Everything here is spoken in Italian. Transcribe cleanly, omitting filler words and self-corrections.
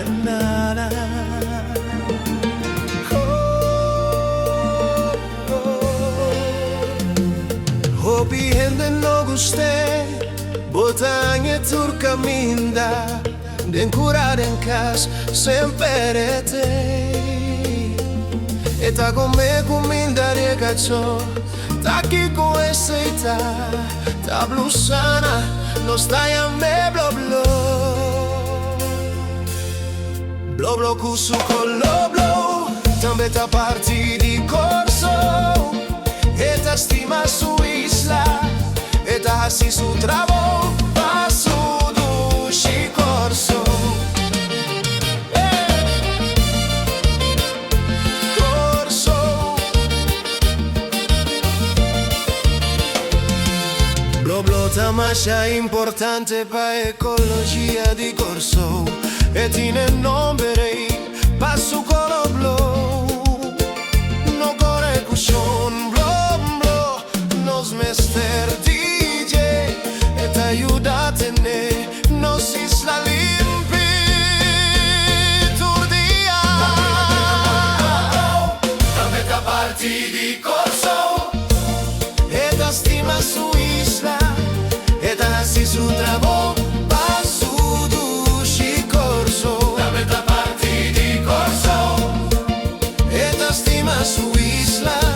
na. Hopi gente no guste, botanya turca minda, den curare in cas sempre te. E ta come minda ragazzo, ta chi con essa ta blusana, no stai a me blo blo. Blo blo cusu con lo blo, tambe ta parti di corso, e ta stima su isla, e ta hasi su travo, pa su duši corso. Bloblota mascia importante pa ecologia di corso, e tine nomberei passo colo blu. No gore cushon blo blo, nos mester DJ, e t'aiudatene, nos isla limpi turdia. Da metà parti di corso, e da stima su isla, e da si su travo, pa su duši corso. Da metà parti di corso, e da stima su isla.